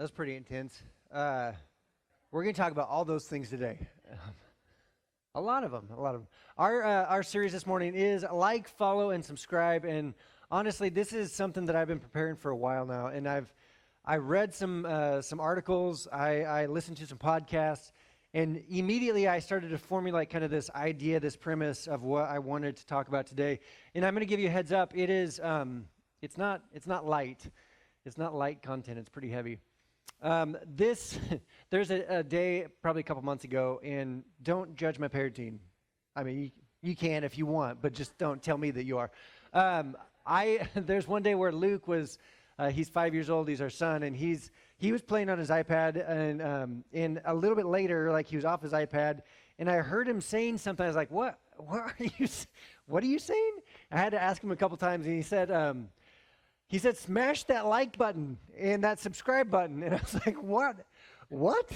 That's pretty intense. We're going to talk about all those things today. A lot of them. A lot of them. Our series this morning is like, follow, and subscribe. And honestly, this is something that I've been preparing for a while now. And I read some articles. I listened to some podcasts, and immediately I started to formulate kind of this idea, this premise of what I wanted to talk about today. And I'm going to give you a heads up. It is. It's not light. It's not light content. It's pretty heavy. There's a day probably a couple months ago, and don't judge my parenting. I mean, you can if you want, but just don't tell me that you are. There's one day where Luke was, he's 5 years old, he's our son, and he was playing on his iPad, and a little bit later, like he was off his iPad, and I heard him saying something. I was like, what are you saying? I had to ask him a couple times, and he said, smash that like button and that subscribe button. And I was like, what?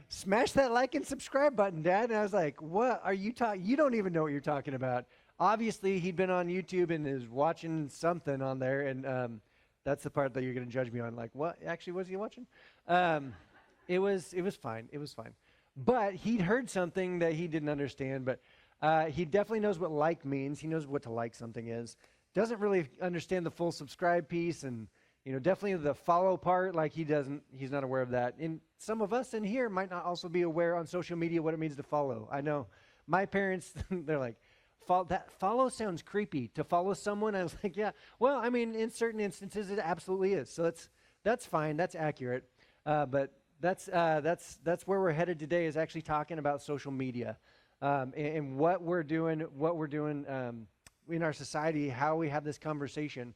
Smash that like and subscribe button, Dad. And I was like, what are you talking? You don't even know what you're talking about. Obviously, he'd been on YouTube and is watching something on there. And that's the part that you're going to judge me on. Like, what actually was he watching? It was fine. It was fine. But he'd heard something that he didn't understand. But he definitely knows what like means. He knows what to like something is. Doesn't really understand the full subscribe piece, and definitely the follow part, like he's not aware of that. And some of us in here might not also be aware on social media what it means to follow. I know my parents, they're like, follow sounds creepy. To follow someone, I was like, yeah, well, I mean, in certain instances it absolutely is. So that's fine, that's accurate. But that's where we're headed today, is actually talking about social media, and what we're doing in our society, how we have this conversation,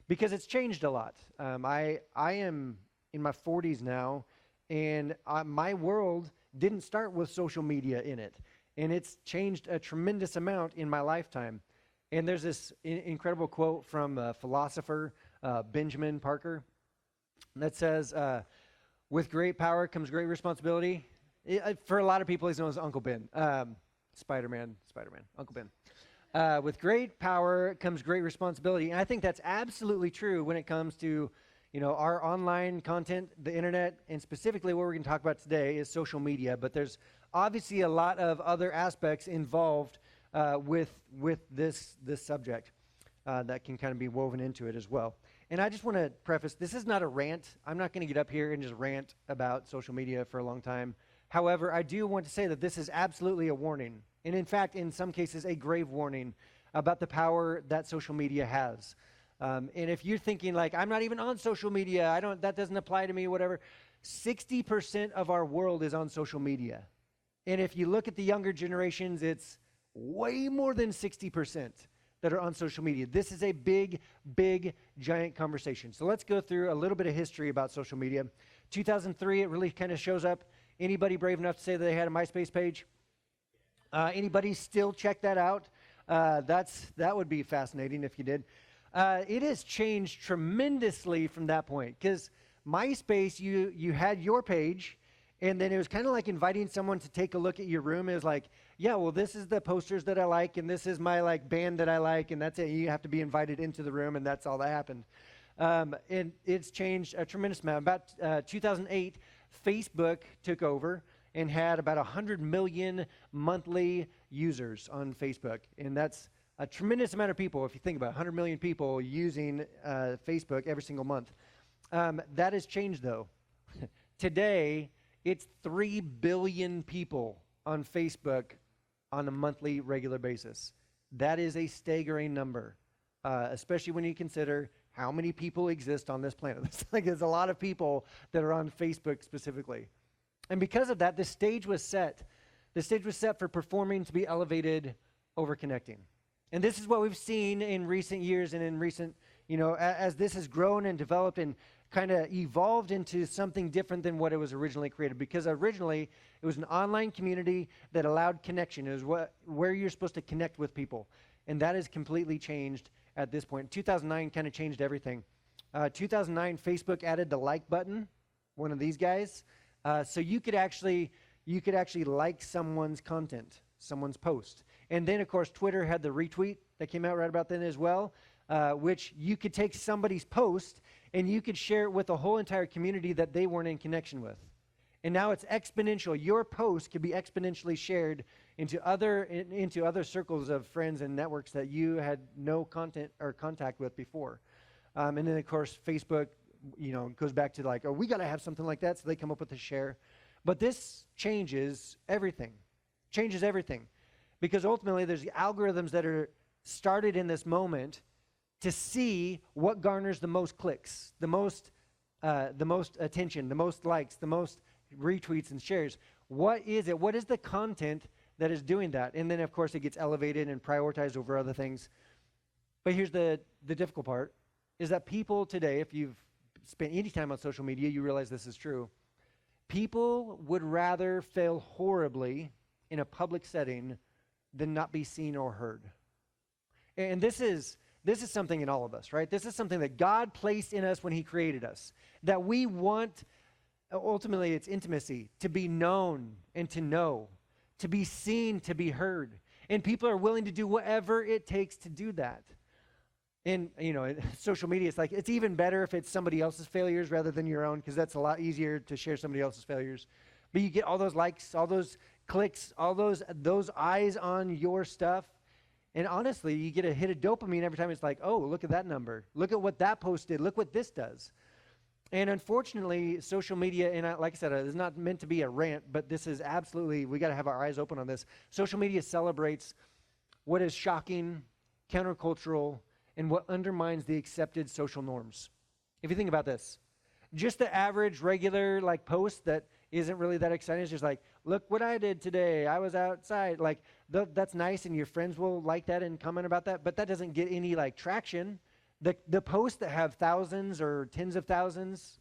because it's changed a lot. I am in my 40s now, and my world didn't start with social media in it, and it's changed a tremendous amount in my lifetime. And there's this incredible quote from a philosopher, Benjamin Parker, that says, with great power comes great responsibility. For a lot of people, he's known as Uncle Ben. Spider-Man, Uncle Ben. With great power comes great responsibility. And I think that's absolutely true when it comes to, our online content, the internet, and specifically what we're going to talk about today is social media. But there's obviously a lot of other aspects involved with this subject that can kind of be woven into it as well. And I just want to preface, this is not a rant. I'm not going to get up here and just rant about social media for a long time. However, I do want to say that this is absolutely a warning. And in fact, in some cases, a grave warning about the power that social media has. And if you're thinking like, I'm not even on social media, that doesn't apply to me, whatever. 60% of our world is on social media. And if you look at the younger generations, it's way more than 60% that are on social media. This is a big, giant conversation. So let's go through a little bit of history about social media. 2003, it really kind of shows up. Anybody brave enough to say that they had a MySpace page? Anybody still check that out? That would be fascinating if you did. It has changed tremendously from that point, because MySpace, you had your page, and then it was kind of like inviting someone to take a look at your room. It was like, yeah, well, this is the posters that I like, and this is my band that I like, and that's it. You have to be invited into the room, and that's all that happened. And it's changed a tremendous amount. About 2008, Facebook took over and had about 100 million monthly users on Facebook. And that's a tremendous amount of people. If you think about it, 100 million people using Facebook every single month. That has changed, though. Today, it's 3 billion people on Facebook on a monthly, regular basis. That is a staggering number, especially when you consider how many people exist on this planet. There's a lot of people that are on Facebook specifically. And because of that, the stage was set. The stage was set for performing to be elevated over connecting. And this is what we've seen in recent years and in recent, as this has grown and developed and kind of evolved into something different than what it was originally created. Because originally, it was an online community that allowed connection. It was where you're supposed to connect with people. And that has completely changed at this point. 2009 kind of changed everything. 2009, Facebook added the like button, one of these guys. So you could actually like someone's content, someone's post. And then, of course, Twitter had the retweet that came out right about then as well, which you could take somebody's post and you could share it with a whole entire community that they weren't in connection with. And now it's exponential. Your post could be exponentially shared into other circles of friends and networks that you had no content or contact with before. And then, of course, Facebook, goes back to like, oh, we got to have something like that, so they come up with a share. But this changes everything. Because ultimately, there's algorithms that are started in this moment to see what garners the most clicks, the most attention, the most likes, the most retweets and shares. What is it? What is the content that is doing that? And then, of course, it gets elevated and prioritized over other things. But here's the difficult part, is that people today, if you've spent any time on social media, you realize this is true. People would rather fail horribly in a public setting than not be seen or heard. And this is something in all of us, right? This is something that God placed in us when he created us, that we want. Ultimately, it's intimacy, to be known and to know, to be seen, to be heard. And people are willing to do whatever it takes to do that. And, social media, it's like, it's even better if it's somebody else's failures rather than your own, because that's a lot easier to share somebody else's failures. But you get all those likes, all those clicks, all those eyes on your stuff. And honestly, you get a hit of dopamine every time. It's like, oh, look at that number. Look at what that post did. Look what this does. And unfortunately, social media, and like I said, it's not meant to be a rant, but this is absolutely, we got to have our eyes open on this. Social media celebrates what is shocking, countercultural, and what undermines the accepted social norms. If you think about this, just the average, regular, post that isn't really that exciting. It's just like, look what I did today. I was outside. That's nice, and your friends will like that and comment about that, but that doesn't get any, traction. The posts that have thousands or tens of thousands,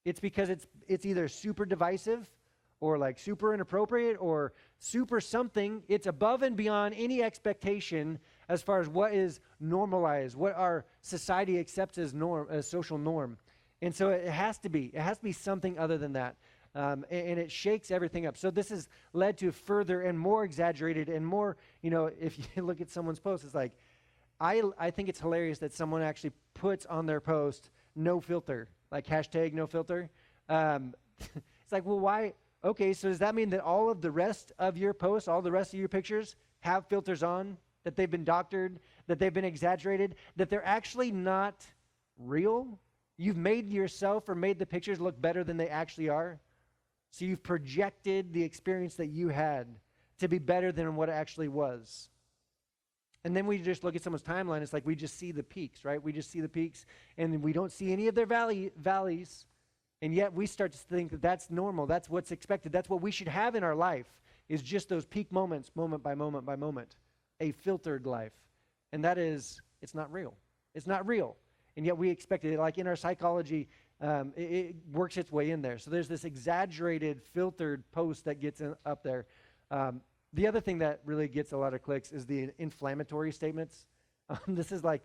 it's because it's either super divisive or super inappropriate or super something. It's above and beyond any expectation as far as what is normalized, what our society accepts as social norm. And so it has to be something other than that. And it shakes everything up. So this has led to further and more exaggerated and more, if you look at someone's post, it's like, I think it's hilarious that someone actually puts on their post no filter, hashtag no filter. It's like, well, why? Okay, so does that mean that all of the rest of your posts, all the rest of your pictures have filters on, that they've been doctored, that they've been exaggerated, that they're actually not real? You've made yourself or made the pictures look better than they actually are. So you've projected the experience that you had to be better than what it actually was. And then we just look at someone's timeline. It's like we just see the peaks, right? We just see the peaks, and we don't see any of their valleys. And yet we start to think that that's normal. That's what's expected. That's what we should have in our life, is just those peak moments, moment by moment by moment, a filtered life. And that is, it's not real. It's not real. And yet we expect it. Like in our psychology, it works its way in there. So there's this exaggerated, filtered post that gets up there. The other thing that really gets a lot of clicks is the inflammatory statements. This is like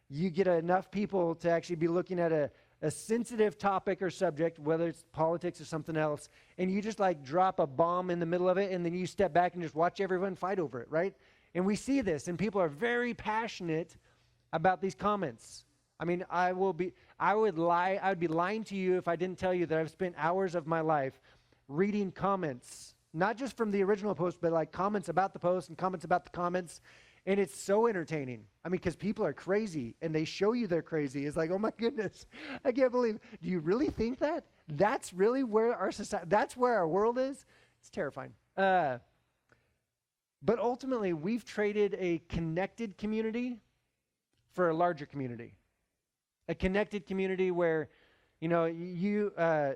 you get enough people to actually be looking at a sensitive topic or subject, whether it's politics or something else, and you just drop a bomb in the middle of it, and then you step back and just watch everyone fight over it, right? And we see this, and people are very passionate about these comments. I mean, I would be lying to you if I didn't tell you that I've spent hours of my life reading comments, not just from the original post, but comments about the post and comments about the comments. And it's so entertaining. I mean, because people are crazy and they show you they're crazy. It's like, oh my goodness, I can't believe. Do you really think that? That's really where our society, that's where our world is? It's terrifying. But ultimately, we've traded a connected community for a larger community. A connected community where, you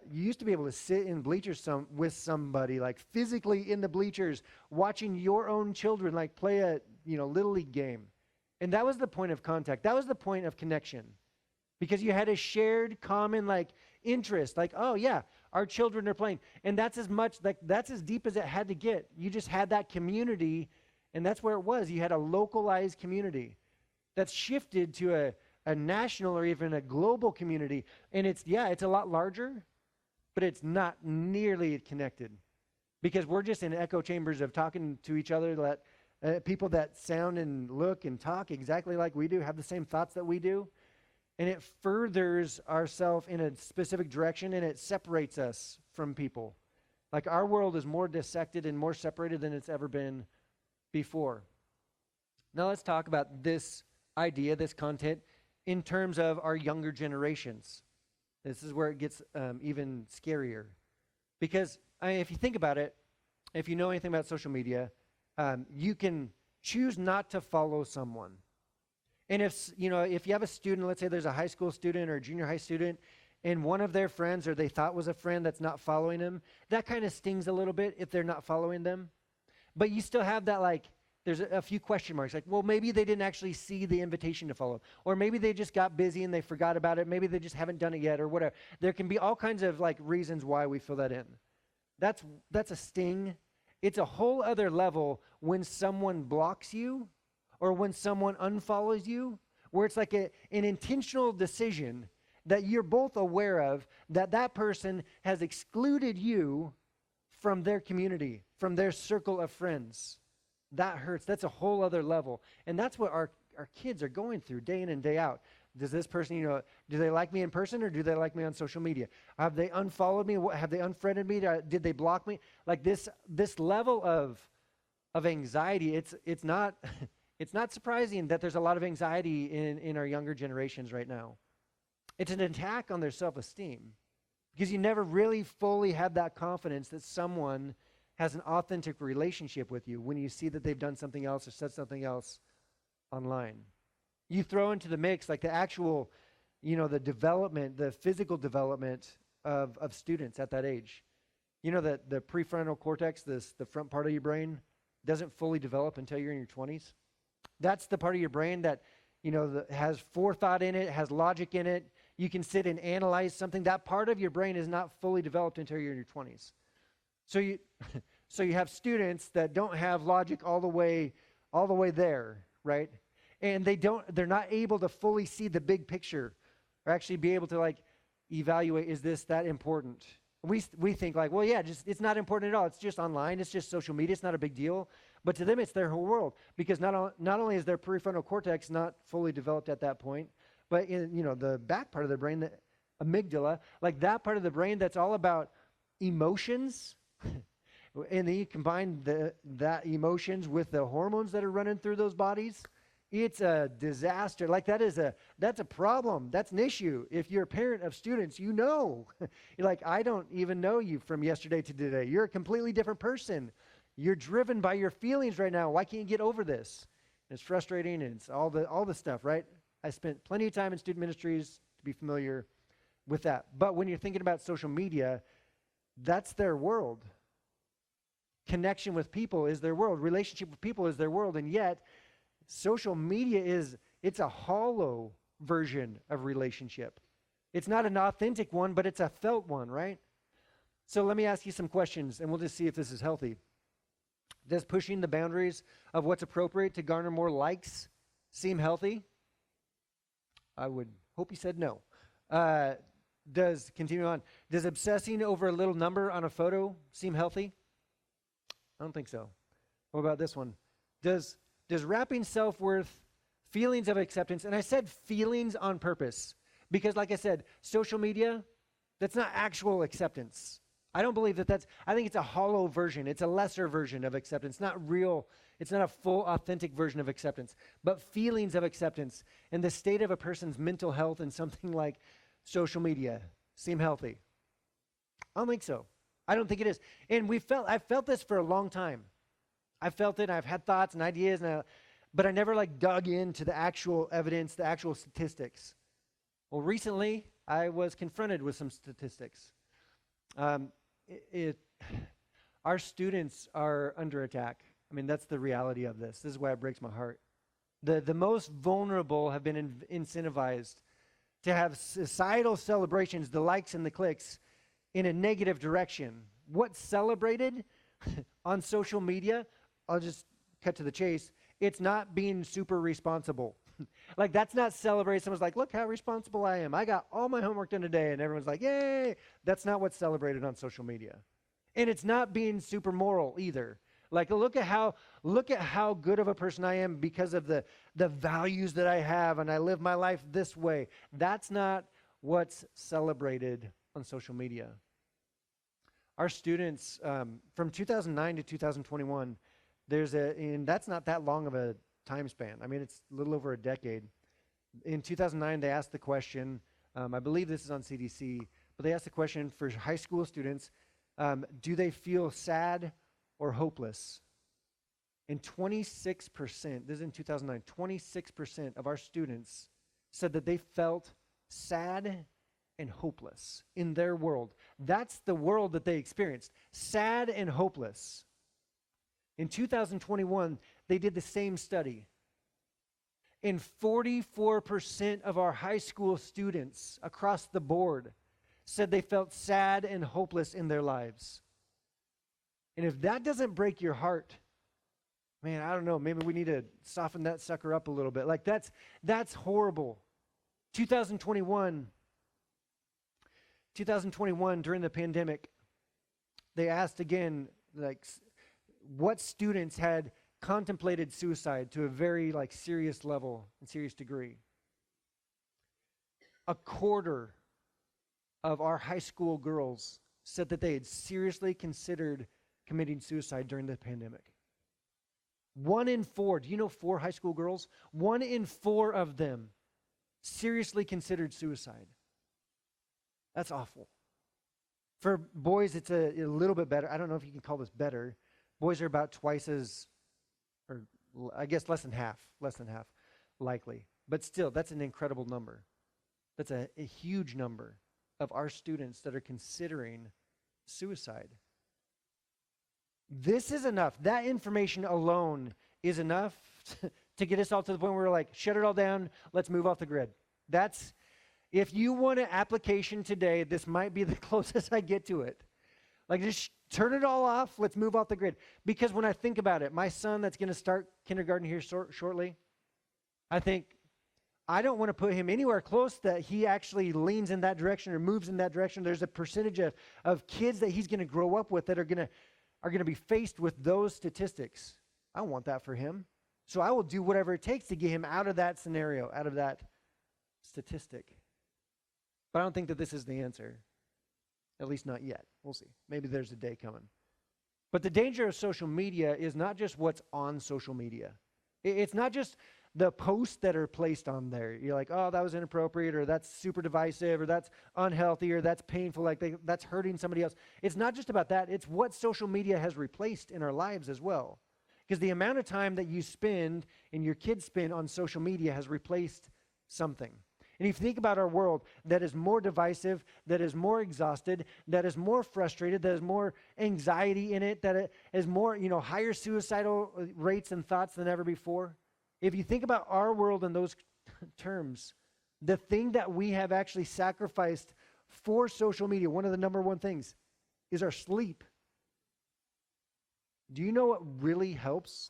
used to be able to sit in bleachers with somebody, physically in the bleachers, watching your own children play a little league game. And that was the point of contact. That was the point of connection. Because you had a shared common interest. Oh yeah, our children are playing. And that's as deep as it had to get. You just had that community, and that's where it was. You had a localized community that's shifted to a national or even a global community. And it's a lot larger, but it's not nearly connected. Because we're just in echo chambers of talking to each other, that people that sound and look and talk exactly like we do, have the same thoughts that we do. and it furthers ourselves in a specific direction, and it separates us from people. Like our world is more dissected and more separated than it's ever been before. Now let's talk about this idea, this content, in terms of our younger generations. This is where it gets even scarier. Because if you think about it, if you know anything about social media, you can choose not to follow someone. And if you have a student, let's say there's a high school student or a junior high student, and one of their friends or they thought was a friend that's not following them, that kind of stings a little bit if they're not following them. But you still have that, like, there's a few question marks. Like, well, maybe they didn't actually see the invitation to follow. Or maybe they just got busy and they forgot about it. Maybe they just haven't done it yet or whatever. There can be all kinds of, like, reasons why we fill that in. That's a sting. It's a whole other level when someone blocks you or when someone unfollows you, where it's like an intentional decision that you're both aware of, that person has excluded you from their community, from their circle of friends. That hurts. That's a whole other level. And that's what our kids are going through day in and day out. Does this person, do they like me in person or do they like me on social media? Have they unfollowed me? Have they unfriended me? Did they block me? Like this level of anxiety, it's not it's not surprising that there's a lot of anxiety in our younger generations right now. It's an attack on their self-esteem because you never really fully have that confidence that someone has an authentic relationship with you when you see that they've done something else or said something else online. You throw into the mix like the actual, the development, the physical development of students at that age. You know that the prefrontal cortex, the front part of your brain, doesn't fully develop until you're in your 20s. That's the part of your brain that, that has forethought in it, has logic in it. You can sit and analyze something. That part of your brain is not fully developed until you're in your 20s. So you have students that don't have logic all the way there, right? And they're not able to fully see the big picture or actually be able to like evaluate, is this that important? We think like, well, yeah, it's not important at all. It's just online. It's just social media. It's not a big deal. But to them, it's their whole world because not only is their prefrontal cortex not fully developed at that point, but in the back part of the brain, the amygdala, like that part of the brain that's all about emotions, and then you combine that emotions with the hormones that are running through those bodies. It's a disaster. Like that's a problem. That's an issue. If you're a parent of students, you're like, I don't even know you from yesterday to today. You're a completely different person. You're driven by your feelings right now. Why can't you get over this? And it's frustrating, and it's all the stuff, right? I spent plenty of time in student ministries to be familiar with that. But when you're thinking about social media, that's their world. Connection with people is their world. Relationship with people is their world. And yet, social media it's a hollow version of relationship. It's not an authentic one, but it's a felt one, right? So let me ask you some questions, and we'll just see if this is healthy. Does pushing the boundaries of what's appropriate to garner more likes seem healthy? I would hope you said no. Does obsessing over a little number on a photo seem healthy? I don't think so. What about this one? Does wrapping self-worth, feelings of acceptance, and I said feelings on purpose because, like I said, social media, that's not actual acceptance. I don't believe I think it's a hollow version. It's a lesser version of acceptance, not real. It's not a full, authentic version of acceptance, but feelings of acceptance and the state of a person's mental health and something like social media seem healthy. I don't think so. I don't think it is. And I've felt this for a long time. I've felt it, and I've had thoughts and ideas, but I never dug into the actual evidence, the actual statistics. Well, recently, I was confronted with some statistics. Our students are under attack. I mean, that's the reality of this. This is why it breaks my heart. The most vulnerable have been incentivized to have societal celebrations, the likes and the clicks, in a negative direction. What's celebrated on social media, I'll just cut to the chase, it's not being super responsible. That's not celebrated. Someone's like, look how responsible I am. I got all my homework done today, and everyone's like, yay. That's not what's celebrated on social media. And it's not being super moral either. Like, look at how good of a person I am because of the values that I have, and I live my life this way. That's not what's celebrated on social media. Our students, from 2009 to 2021, and that's not that long of a time span. I mean, it's a little over a decade. In 2009, they asked the question, I believe this is on CDC, but they asked the question for high school students, do they feel sad or hopeless? And 26%, this is in 2009, 26% of our students said that they felt sad and hopeless in their world. That's the world that they experienced, sad and hopeless. In 2021, they did the same study. And 44% of our high school students across the board said they felt sad and hopeless in their lives. And if that doesn't break your heart, man, I don't know, maybe we need to soften that sucker up a little bit. Like that's horrible. 2021 during the pandemic, they asked again, like, what students had contemplated suicide to a very serious level and serious degree. A quarter of our high school girls said that they had seriously considered committing suicide during the pandemic. 1 in 4, do you know 4 high school girls? 1 in 4 of them seriously considered suicide. That's awful. For boys, it's a little bit better. I don't know if you can call this better. Boys are about twice as, or I guess less than half likely. But still, that's an incredible number. That's a huge number of our students that are considering suicide. This is enough. That information alone is enough to get us all to the point where we're like, shut it all down, let's move off the grid. If you want an application today, this might be the closest I get to it. Like, just turn it all off, let's move off the grid. Because when I think about it, my son that's going to start kindergarten here shortly, I think, I don't want to put him anywhere close that he actually leans in that direction or moves in that direction. There's a percentage of kids that he's going to grow up with that are going to be faced with those statistics. I don't want that for him. So I will do whatever it takes to get him out of that scenario, out of that statistic. But I don't think that this is the answer. At least not yet. We'll see. Maybe there's a day coming. But the danger of social media is not just what's on social media. It's not just the posts that are placed on there. You're like, oh, that was inappropriate, or that's super divisive, or that's unhealthy, or that's painful, that's hurting somebody else. It's not just about that. It's what social media has replaced in our lives as well. Because the amount of time that you spend and your kids spend on social media has replaced something. And if you think about our world that is more divisive, that is more exhausted, that is more frustrated, that has more anxiety in it, that it is more, higher suicidal rates and thoughts than ever before. If you think about our world in those terms, the thing that we have actually sacrificed for social media, one of the number one things, is our sleep. Do you know what really helps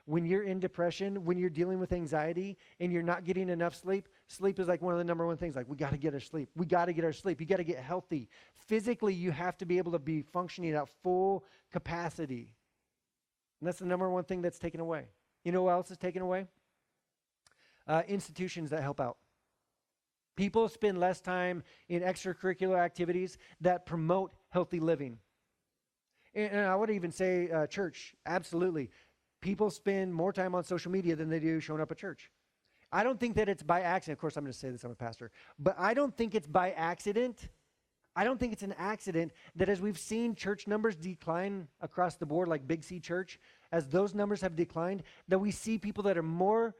when you're in depression, when you're dealing with anxiety and you're not getting enough sleep? Sleep is like one of the number one things. Like, we got to get our sleep. We got to get our sleep. You got to get healthy. Physically, you have to be able to be functioning at full capacity. And that's the number one thing that's taken away. You know what else is taken away? Institutions that help out. People spend less time in extracurricular activities that promote healthy living. And I would even say church, absolutely. People spend more time on social media than they do showing up at church. I don't think that it's by accident. Of course, I'm going to say this, I'm a pastor. But I don't think it's by accident. I don't think it's an accident that as we've seen church numbers decline across the board, like Big C Church, as those numbers have declined, that we see people that are more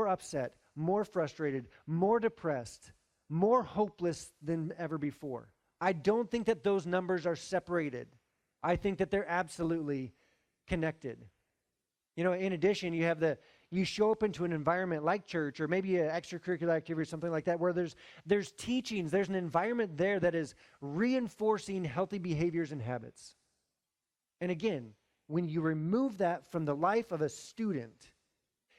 upset, more frustrated, more depressed, more hopeless than ever before. I don't think that those numbers are separated. I think that they're absolutely connected. In addition, you show up into an environment like church or maybe an extracurricular activity or something like that where there's teachings, there's an environment there that is reinforcing healthy behaviors and habits. And again, when you remove that from the life of a student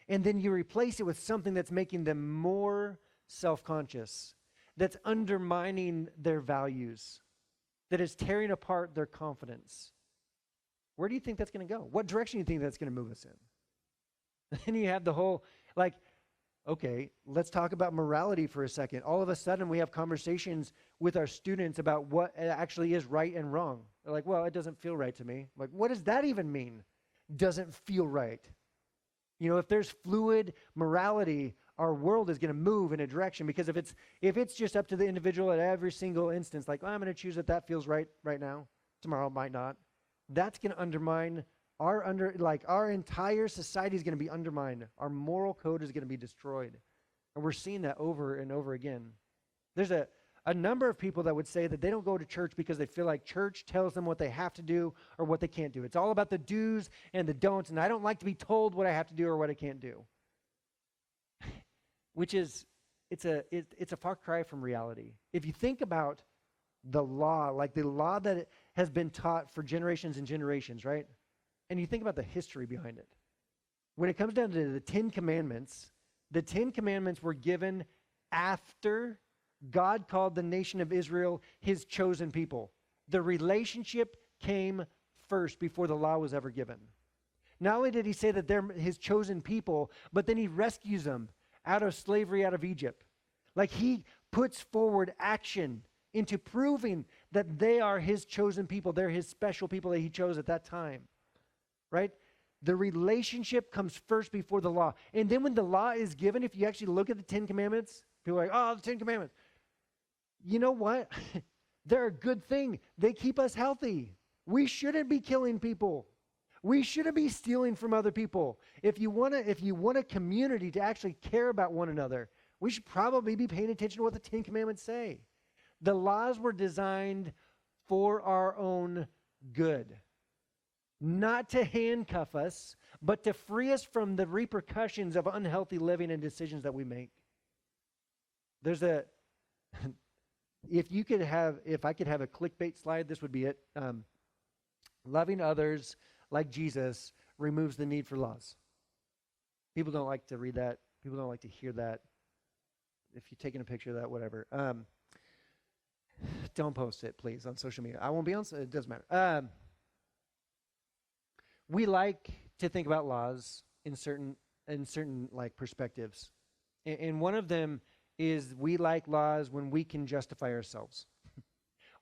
and then you replace it with something that's making them more self-conscious, that's undermining their values, that is tearing apart their confidence, Where do you think that's going to go? What direction do you think that's going to move us in? And you have the whole, like, okay, let's talk about morality for a second. All of a sudden, we have conversations with our students about what actually is right and wrong. They're like, well, it doesn't feel right to me. I'm like, what does that even mean? Doesn't feel right. If there's fluid morality, our world is going to move in a direction, because if it's just up to the individual at every single instance, like, I'm going to choose that feels right now, tomorrow it might not, that's going to undermine our entire society is going to be undermined. Our moral code is going to be destroyed. And we're seeing that over and over again. There's a number of people that would say that they don't go to church because they feel like church tells them what they have to do or what they can't do. It's all about the do's and the don'ts, and I don't like to be told what I have to do or what I can't do. Which is, it's a far cry from reality. If you think about the law, like the law that has been taught for generations and generations, right? And you think about the history behind it. When it comes down to the 10 Commandments, the 10 Commandments were given after God called the nation of Israel his chosen people. The relationship came first before the law was ever given. Not only did he say that they're his chosen people, but then he rescues them out of slavery, out of Egypt. Like, he puts forward action into proving that they are his chosen people. They're his special people that he chose at that time. Right? The relationship comes first before the law. And then when the law is given, if you actually look at the 10 Commandments, people are like, oh, the 10 Commandments. You know what? They're a good thing. They keep us healthy. We shouldn't be killing people. We shouldn't be stealing from other people. If you want a community to actually care about one another, we should probably be paying attention to what the 10 Commandments say. The laws were designed for our own good. Not to handcuff us, but to free us from the repercussions of unhealthy living and decisions that we make. If I could have a clickbait slide, this would be it. Loving others like Jesus removes the need for laws. People don't like to read that. People don't like to hear that. If you're taking a picture of that, whatever. Don't post it, please, on social media. I won't be on, so it doesn't matter. We like to think about laws in certain like perspectives. And one of them is we like laws when we can justify ourselves.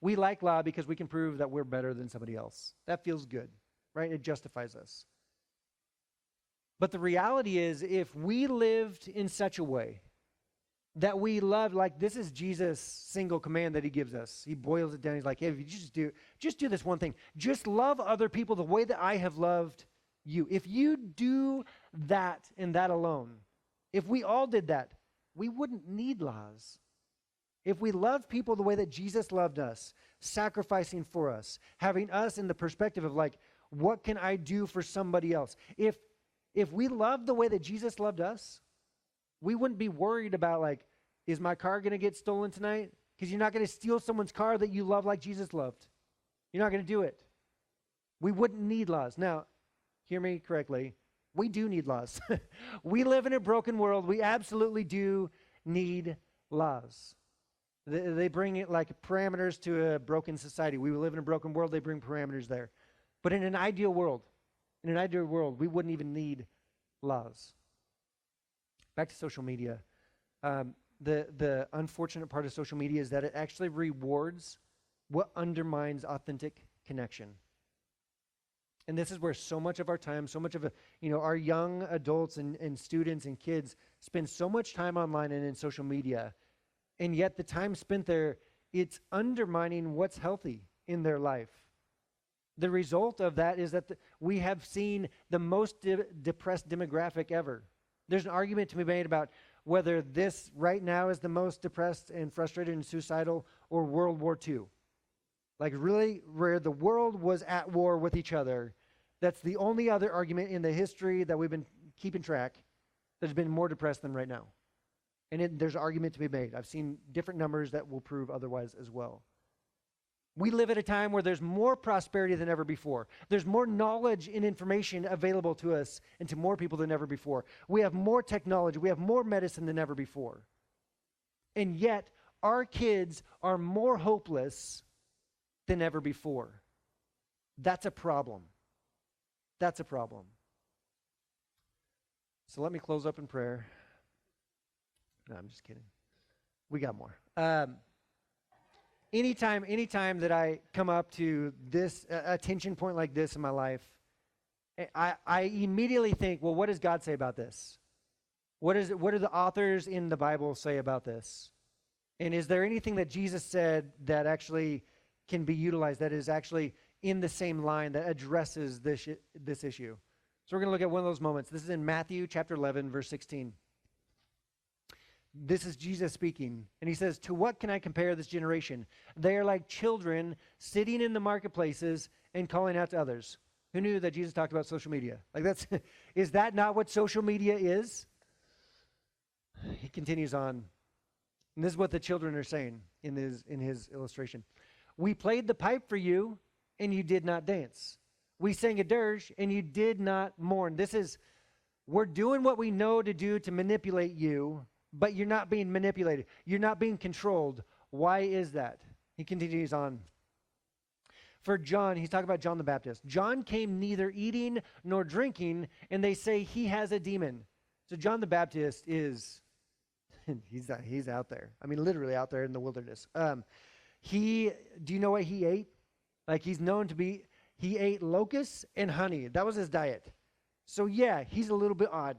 We like law because we can prove that we're better than somebody else. That feels good, right? It justifies us. But the reality is, if we lived in such a way that we love, like, this is Jesus' single command that he gives us. He boils it down. He's like, hey, if you just do this one thing. Just love other people the way that I have loved you. If you do that and that alone, if we all did that, we wouldn't need laws. If we love people the way that Jesus loved us, sacrificing for us, having us in the perspective of, like, what can I do for somebody else? If we love the way that Jesus loved us, we wouldn't be worried about, like, is my car going to get stolen tonight? Because you're not going to steal someone's car that you love like Jesus loved. You're not going to do it. We wouldn't need laws. Now, hear me correctly. We do need laws. We live in a broken world. We absolutely do need laws. They bring it like parameters to a broken society. We live in a broken world. They bring parameters there. But in an ideal world, we wouldn't even need laws. Back to social media. The unfortunate part of social media is that it actually rewards what undermines authentic connection. And this is where so much of our time, so much of our young adults and students and kids spend so much time online and in social media. And yet the time spent there, it's undermining what's healthy in their life. The result of that is that we have seen the most depressed demographic ever. There's an argument to be made about whether this right now is the most depressed and frustrated and suicidal, or World War II. Like, really, where the world was at war with each other. That's the only other argument in the history that we've been keeping track that's been more depressed than right now. And there's an argument to be made. I've seen different numbers that will prove otherwise as well. We live at a time where there's more prosperity than ever before. There's more knowledge and information available to us and to more people than ever before. We have more technology. We have more medicine than ever before. And yet, our kids are more hopeless than ever before. That's a problem. That's a problem. So let me close up in prayer. No, I'm just kidding. We got more. Anytime that I come up to this a tension point like this in my life, I immediately think, well, what does God say about this? What do the authors in the Bible say about this? And is there anything that Jesus said that actually can be utilized, that is actually in the same line, that addresses this issue? So we're going to look at one of those moments. This is in Matthew chapter 11, verse 16. This is Jesus speaking, and he says, "To what can I compare this generation? They are like children sitting in the marketplaces and calling out to others." Who knew that Jesus talked about social media? Is that not what social media is? He continues on. And this is what the children are saying in his illustration. "We played the pipe for you, and you did not dance. We sang a dirge, and you did not mourn." We're doing what we know to do to manipulate you, but you're not being manipulated. You're not being controlled. Why is that? He continues on. For John, he's talking about John the Baptist. "John came neither eating nor drinking, and they say he has a demon." So John the Baptist is, he's out there. I mean, literally out there in the wilderness. Do you know what he ate? He's known to be, he ate locusts and honey. That was his diet. So yeah, he's a little bit odd.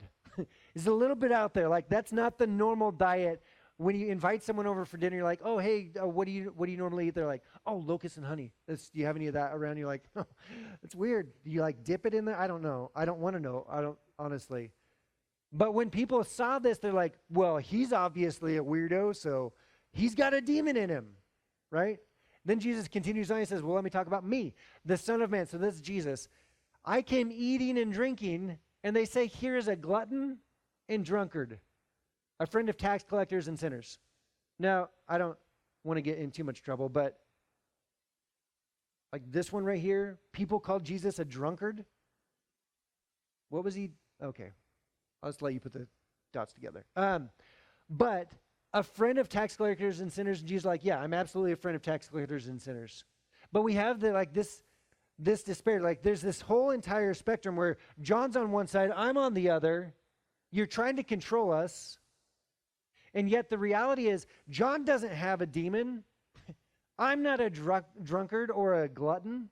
He's a little bit out there. That's not the normal diet. When you invite someone over for dinner, you're like, "Oh, hey, what do you normally eat?" They're like, "Oh, locusts and honey." Do you have any of that around? You're like, "Oh, it's weird." Do you dip it in there? I don't know. I don't want to know. I don't, honestly. But when people saw this, they're like, "Well, he's obviously a weirdo, so he's got a demon in him," right? Then Jesus continues on. He says, "Well, let me talk about me, the Son of Man." So this is Jesus. "I came eating and drinking, and they say, here is a glutton and drunkard, a friend of tax collectors and sinners." Now, I don't want to get in too much trouble, but this one right here, people called Jesus a drunkard. What was he? Okay, I'll just let you put the dots together. But a friend of tax collectors and sinners, and Jesus yeah, I'm absolutely a friend of tax collectors and sinners. But we have this disparity. There's this whole entire spectrum where John's on one side, I'm on the other. You're trying to control us. And yet the reality is, John doesn't have a demon. I'm not a drunkard or a glutton.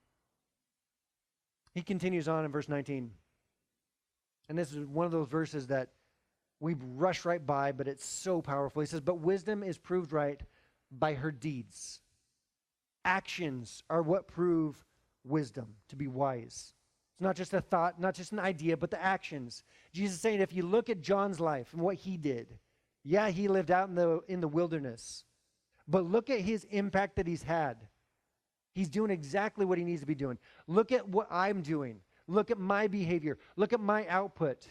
He continues on in verse 19. And this is one of those verses that we rush right by, but it's so powerful. He says, "But wisdom is proved right by her deeds." Actions are what prove wisdom to be wise. It's not just a thought, not just an idea, but the actions. Jesus is saying, if you look at John's life and what he did, yeah, he lived out in the wilderness, but look at his impact that he's had. He's doing exactly what he needs to be doing. Look at what I'm doing. Look at my behavior. Look at my output.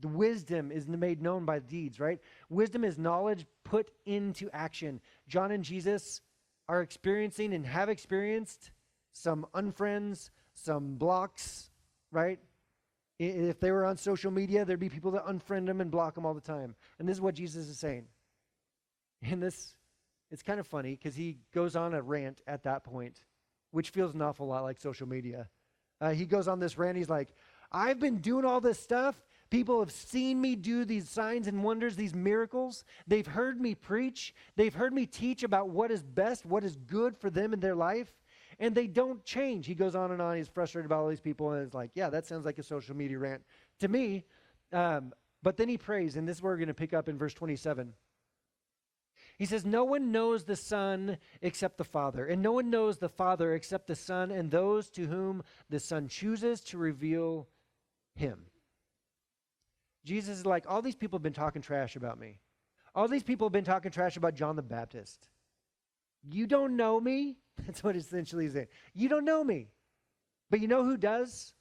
The wisdom is made known by deeds, right? Wisdom is knowledge put into action. John and Jesus are experiencing and have experienced some unfriends, some blocks, right? If they were on social media, there'd be people that unfriend them and block them all the time. And this is what Jesus is saying. And it's kind of funny because he goes on a rant at that point, which feels an awful lot like social media. He goes on this rant. He's like, "I've been doing all this stuff. People have seen me do these signs and wonders, these miracles. They've heard me preach. They've heard me teach about what is best, what is good for them in their life, and they don't change." He goes on and on. He's frustrated about all these people, and it's like, yeah, that sounds like a social media rant to me. But then he prays, and this is where we're going to pick up in verse 27. He says, "No one knows the Son except the Father, and no one knows the Father except the Son and those to whom the Son chooses to reveal him." Jesus is like, all these people have been talking trash about me. All these people have been talking trash about John the Baptist. You don't know me? That's what essentially he's saying. You don't know me. But you know who does?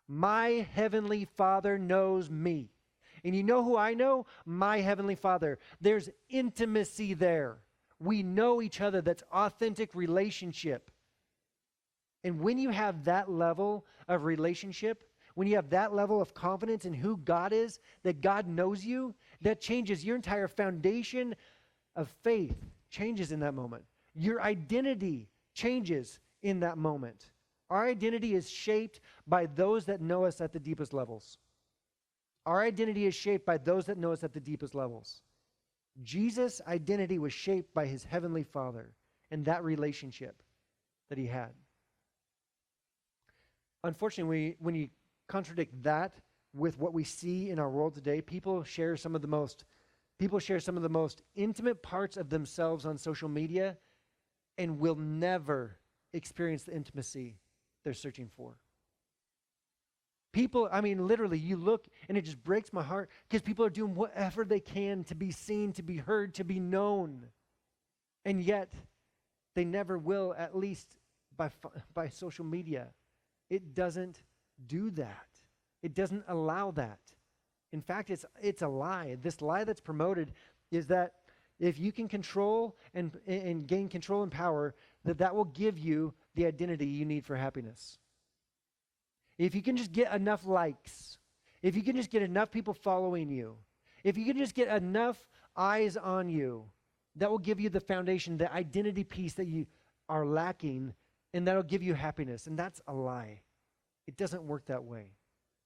My heavenly Father knows me. And you know who I know? My heavenly Father. There's intimacy there. We know each other. That's authentic relationship. And when you have that level of relationship, when you have that level of confidence in who God is, that God knows you, that changes your entire foundation of faith, changes in that moment. Your identity changes in that moment. Our identity is shaped by those that know us at the deepest levels. Our identity is shaped by those that know us at the deepest levels. Jesus' identity was shaped by his heavenly Father and that relationship that he had. Unfortunately, when you contradict that with what we see in our world today, people share some of the most intimate parts of themselves on social media and will never experience the intimacy they're searching for. People, literally, you look and it just breaks my heart because people are doing whatever they can to be seen, to be heard, to be known. And yet, they never will, at least by social media. It doesn't do that. It doesn't allow that. In fact, it's a lie. This lie that's promoted is that if you can control and gain control and power, that will give you the identity you need for happiness. If you can just get enough likes, if you can just get enough people following you, if you can just get enough eyes on you, that will give you the foundation, the identity piece that you are lacking, and that'll give you happiness. And that's a lie. It doesn't work that way.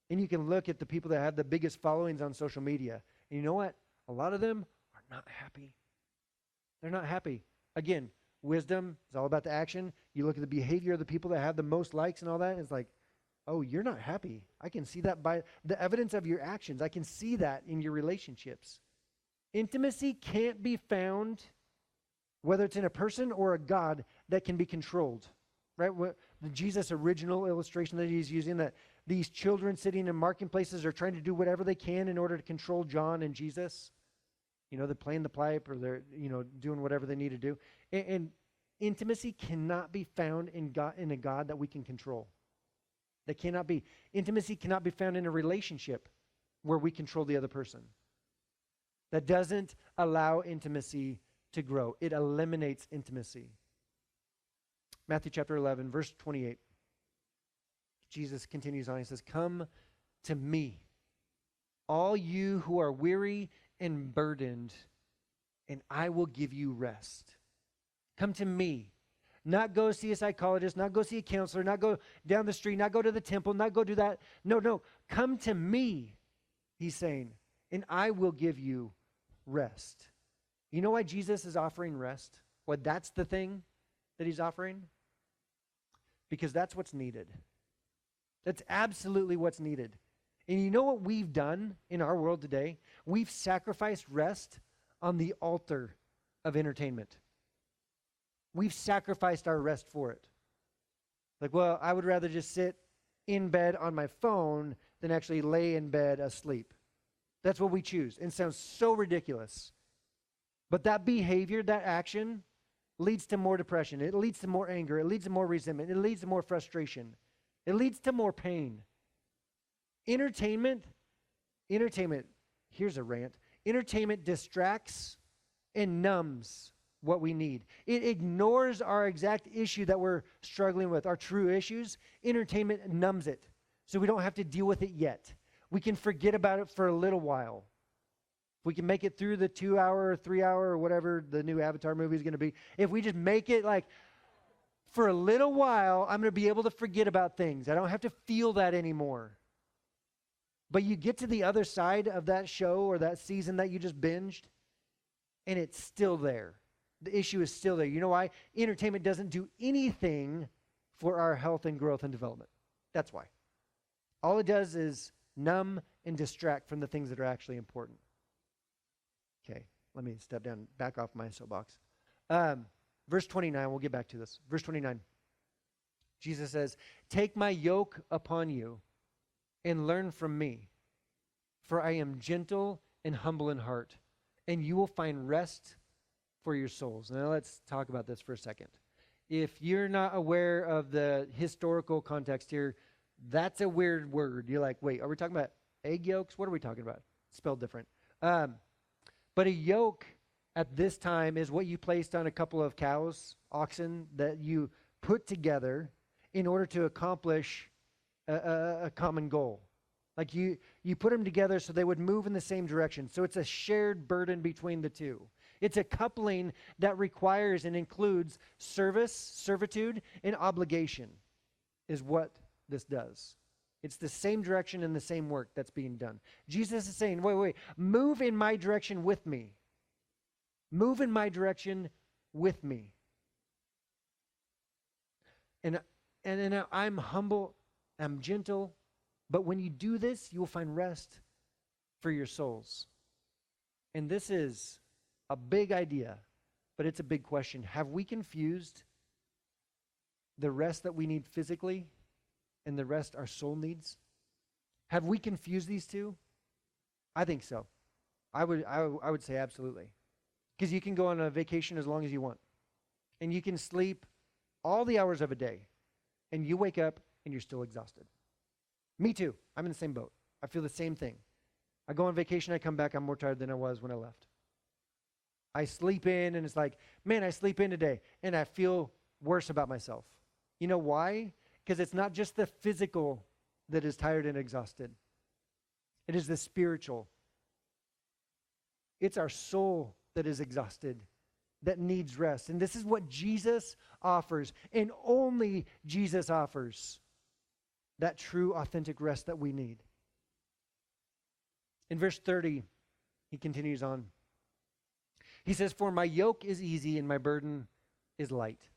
And you can look at the people that have the biggest followings on social media, and you know what? A lot of them are not happy. They're not happy. Again, wisdom is all about the action. You look at the behavior of the people that have the most likes and all that, and it's like, oh, you're not happy. I can see that by the evidence of your actions. I can see that in your relationships. Intimacy can't be found, whether it's in a person or a God, that can be controlled. Right? The Jesus' original illustration that he's using, that these children sitting in marketplaces are trying to do whatever they can in order to control John and Jesus. They're playing the pipe or they're, doing whatever they need to do. And intimacy cannot be found in a God that we can control. That cannot be. Intimacy cannot be found in a relationship where we control the other person. That doesn't allow intimacy to grow. It eliminates intimacy. Matthew chapter 11, verse 28. Jesus continues on. He says, "Come to me, all you who are weary and burdened, and I will give you rest." Come to me. Not go see a psychologist, not go see a counselor, not go down the street, not go to the temple, not go do that. No. Come to me, he's saying, and I will give you rest. You know why Jesus is offering rest? Why that's the thing that he's offering? Because that's what's needed. That's absolutely what's needed. And you know what we've done in our world today? We've sacrificed rest on the altar of entertainment. We've sacrificed our rest for it. Like, well, I would rather just sit in bed on my phone than actually lay in bed asleep. That's what we choose. And it sounds so ridiculous. But that behavior, that action, leads to more depression. It leads to more anger. It leads to more resentment. It leads to more frustration. It leads to more pain. Entertainment, here's a rant. Entertainment distracts and numbs what we need. It ignores our exact issue that we're struggling with, our true issues. Entertainment numbs it, so we don't have to deal with it yet. We can forget about it for a little while. If we can make it through the 2 hour or 3 hour or whatever the new Avatar movie is going to be, if we just make it like for a little while, I'm going to be able to forget about things. I don't have to feel that anymore. But you get to the other side of that show or that season that you just binged, and it's still there. The issue is still there. You know why? Entertainment doesn't do anything for our health and growth and development. That's why. All it does is numb and distract from the things that are actually important. Okay, let me step down, back off my soapbox. Verse 29, we'll get back to this. Verse 29. Jesus says, "Take my yoke upon you and learn from me, for I am gentle and humble in heart, and you will find rest for your souls." Now let's talk about this for a second. If you're not aware of the historical context here, that's a weird word. You're like, wait, are we talking about egg yolks? What are we talking about? It's spelled different. But a yoke at this time is what you placed on a couple of cows, oxen, that you put together in order to accomplish a common goal. Like you put them together so they would move in the same direction. So it's a shared burden between the two. It's a coupling that requires and includes service, servitude, and obligation. is what this does. It's the same direction and the same work that's being done. Jesus is saying, wait, move in my direction with me. Move in my direction with me. And I'm humble, I'm gentle, but when you do this, you will find rest for your souls. And this is a big idea, but it's a big question. Have we confused the rest that we need physically and the rest our soul needs? Have we confused these two? I think so. I would say absolutely. Because you can go on a vacation as long as you want. And you can sleep all the hours of a day. And you wake up and you're still exhausted. Me too. I'm in the same boat. I feel the same thing. I go on vacation, I come back, I'm more tired than I was when I left. I sleep in and it's like, man, I sleep in today. And I feel worse about myself. You know why? Because it's not just the physical that is tired and exhausted. It is the spiritual. It's our soul that is exhausted, that needs rest. And this is what Jesus offers, and only Jesus offers that true, authentic rest that we need. In verse 30, he continues on. He says, "For my yoke is easy and my burden is light."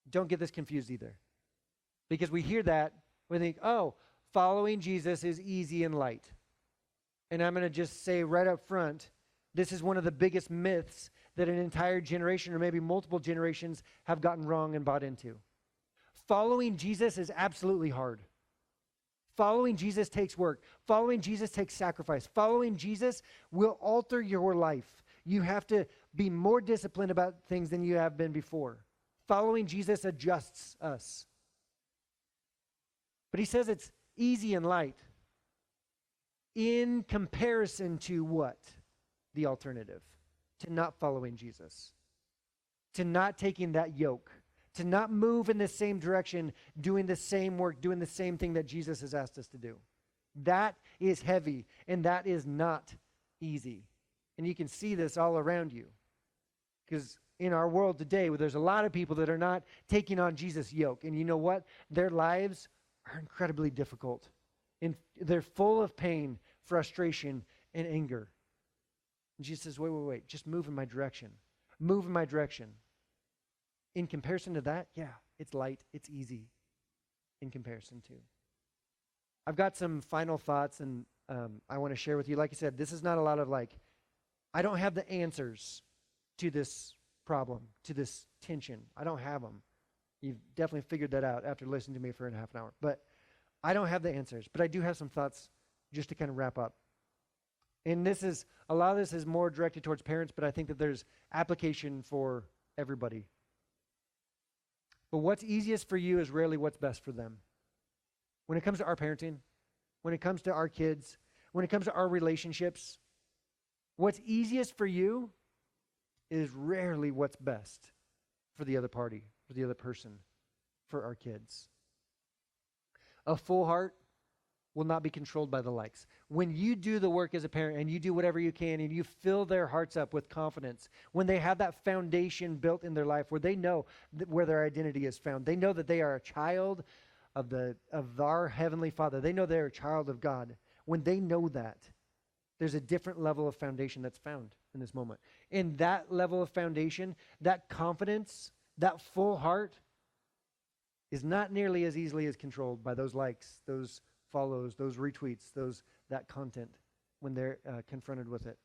Don't get this confused either. Because we hear that, we think, oh, following Jesus is easy and light. And I'm going to just say right up front, this is one of the biggest myths that an entire generation or maybe multiple generations have gotten wrong and bought into. Following Jesus is absolutely hard. Following Jesus takes work. Following Jesus takes sacrifice. Following Jesus will alter your life. You have to be more disciplined about things than you have been before. Following Jesus adjusts us. But he says it's easy and light in comparison to what? The alternative. To not following Jesus. To not taking that yoke. To not move in the same direction, doing the same work, doing the same thing that Jesus has asked us to do. That is heavy, and that is not easy. And you can see this all around you. Because in our world today, where there's a lot of people that are not taking on Jesus' yoke. And you know what? Their lives are incredibly difficult. And they're full of pain, frustration, and anger. And Jesus says, wait, just move in my direction. Move in my direction. In comparison to that, yeah, it's light, it's easy in comparison to. I've got some final thoughts and I want to share with you. Like I said, this is not a lot of I don't have the answers to this problem, to this tension. I don't have them. You've definitely figured that out after listening to me for a half an hour. But I don't have the answers, but I do have some thoughts just to kind of wrap up. And a lot of this is more directed towards parents, but I think that there's application for everybody. But what's easiest for you is rarely what's best for them. When it comes to our parenting, when it comes to our kids, when it comes to our relationships, what's easiest for you is rarely what's best for the other party, for the other person, for our kids. A full heart will not be controlled by the likes. When you do the work as a parent and you do whatever you can and you fill their hearts up with confidence, when they have that foundation built in their life where they know where their identity is found, they know that they are a child of our Heavenly Father. They know they're a child of God. When they know that, there's a different level of foundation that's found in this moment. And that level of foundation, that confidence, that full heart is not nearly as easily as controlled by those likes, those follows, those retweets, that content when they're confronted with it.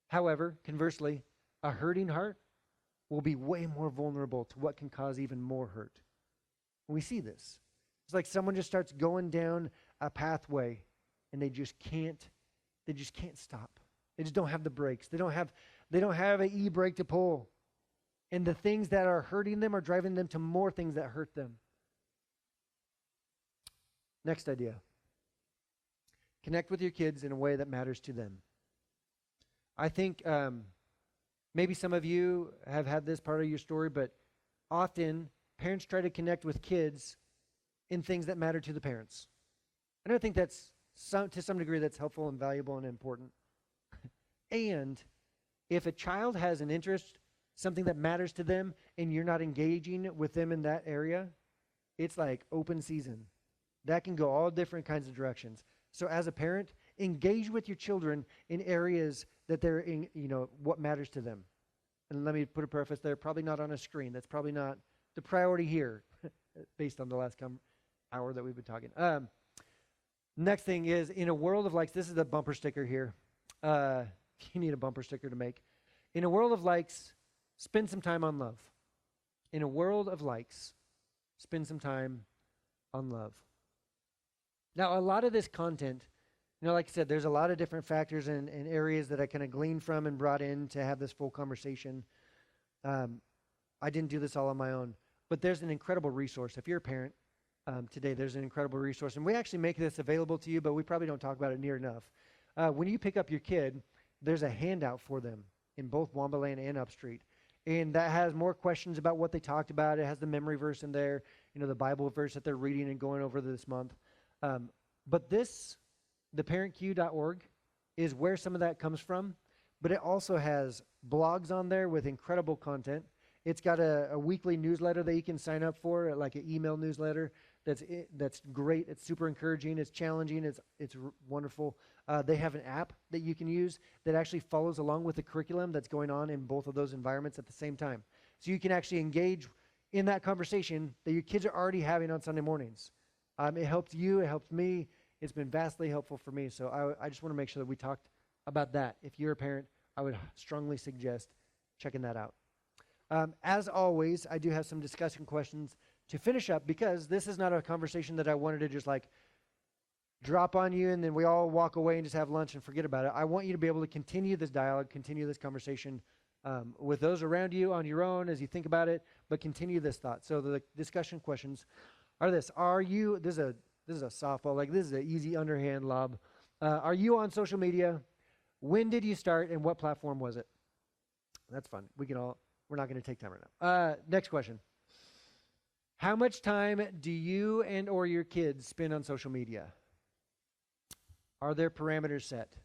However, conversely, a hurting heart will be way more vulnerable to what can cause even more hurt. We see this. It's like someone just starts going down a pathway and they just can't stop. They just don't have the brakes. They don't have an e-brake to pull. And the things that are hurting them are driving them to more things that hurt them. Next idea. Connect with your kids in a way that matters to them. I think maybe some of you have had this part of your story, but often parents try to connect with kids in things that matter to the parents. And I think that's to some degree that's helpful and valuable and important. And if a child has an interest, something that matters to them, and you're not engaging with them in that area, it's like open season. That can go all different kinds of directions. So as a parent, engage with your children in areas that they're in, what matters to them. And let me put a preface there, probably not on a screen. That's probably not the priority here, based on the last hour that we've been talking. Next thing is, in a world of likes, this is the bumper sticker here. You need a bumper sticker to make. In a world of likes, spend some time on love. In a world of likes, spend some time on love. Now, a lot of this content, like I said, there's a lot of different factors and areas that I kind of gleaned from and brought in to have this full conversation. I didn't do this all on my own, but there's an incredible resource. If you're a parent today, there's an incredible resource. And we actually make this available to you, but we probably don't talk about it near enough. When you pick up your kid, there's a handout for them in both Wamba Lane and Upstreet. And that has more questions about what they talked about. It has the memory verse in there, the Bible verse that they're reading and going over this month. But theparentq.org is where some of that comes from. But it also has blogs on there with incredible content. It's got a weekly newsletter that you can sign up for, like an email newsletter. That's great. It's super encouraging. It's challenging. It's wonderful. They have an app that you can use that actually follows along with the curriculum that's going on in both of those environments at the same time. So you can actually engage in that conversation that your kids are already having on Sunday mornings. It helps you. It helps me. It's been vastly helpful for me. So I just want to make sure that we talked about that. If you're a parent, I would strongly suggest checking that out. As always, I do have some discussion questions to finish up, because this is not a conversation that I wanted to just like drop on you and then we all walk away and just have lunch and forget about it. I want you to be able to continue this dialogue, continue this conversation with those around you on your own as you think about it, but continue this thought. So the discussion questions are this. This is a softball, like this is an easy underhand lob. Are you on social media? When did you start and what platform was it? That's fun. We're not going to take time right now. Next question. How much time do you and or your kids spend on social media? Are there parameters set?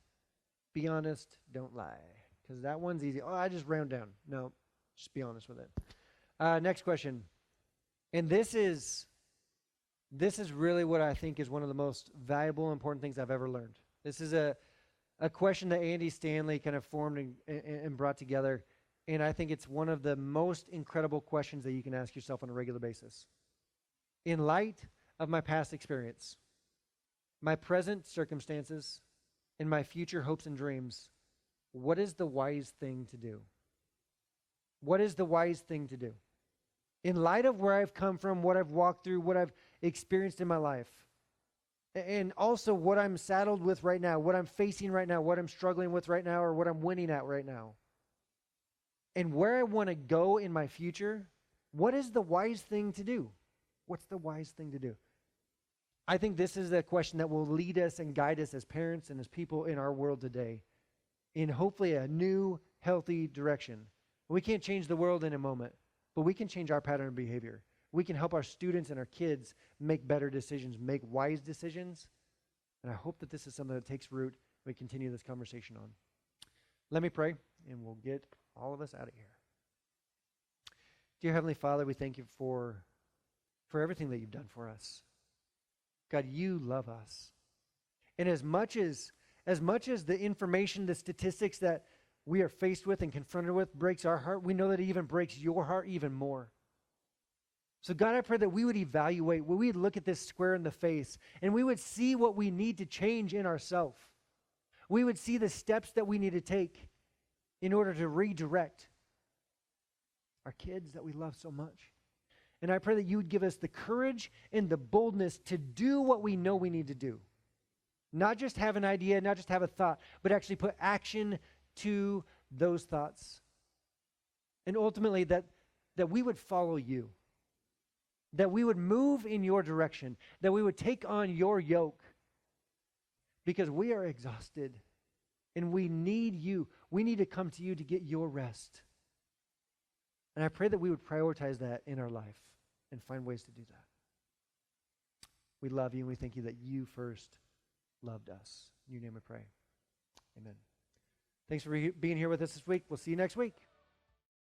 Be honest, don't lie. Because that one's easy. Oh, I just round down. No, just be honest with it. Next question. And this is really what I think is one of the most valuable, important things I've ever learned. This is a question that Andy Stanley kind of formed and brought together. And I think it's one of the most incredible questions that you can ask yourself on a regular basis. In light of my past experience, my present circumstances, and my future hopes and dreams, what is the wise thing to do? What is the wise thing to do? In light of where I've come from, what I've walked through, what I've experienced in my life, and also what I'm saddled with right now, what I'm facing right now, what I'm struggling with right now, or what I'm winning at right now, and where I want to go in my future, what is the wise thing to do? What's the wise thing to do? I think this is a question that will lead us and guide us as parents and as people in our world today in hopefully a new, healthy direction. We can't change the world in a moment, but we can change our pattern of behavior. We can help our students and our kids make better decisions, make wise decisions. And I hope that this is something that takes root. We continue this conversation on. Let me pray, and we'll get all of us out of here. Dear Heavenly Father, we thank you for everything that you've done for us. God, you love us. And as much as the information, the statistics that we are faced with and confronted with breaks our heart, we know that it even breaks your heart even more. So God, I pray that we would evaluate, we would look at this square in the face, and we would see what we need to change in ourselves. We would see the steps that we need to take in order to redirect our kids that we love so much. And I pray that you would give us the courage and the boldness to do what we know we need to do. Not just have an idea, not just have a thought, but actually put action to those thoughts. And ultimately that we would follow you. That we would move in your direction. That we would take on your yoke. Because we are exhausted. And we need you. We need to come to you to get your rest. And I pray that we would prioritize that in our life and find ways to do that. We love you and we thank you that you first loved us. In your name we pray. Amen. Thanks for being here with us this week. We'll see you next week.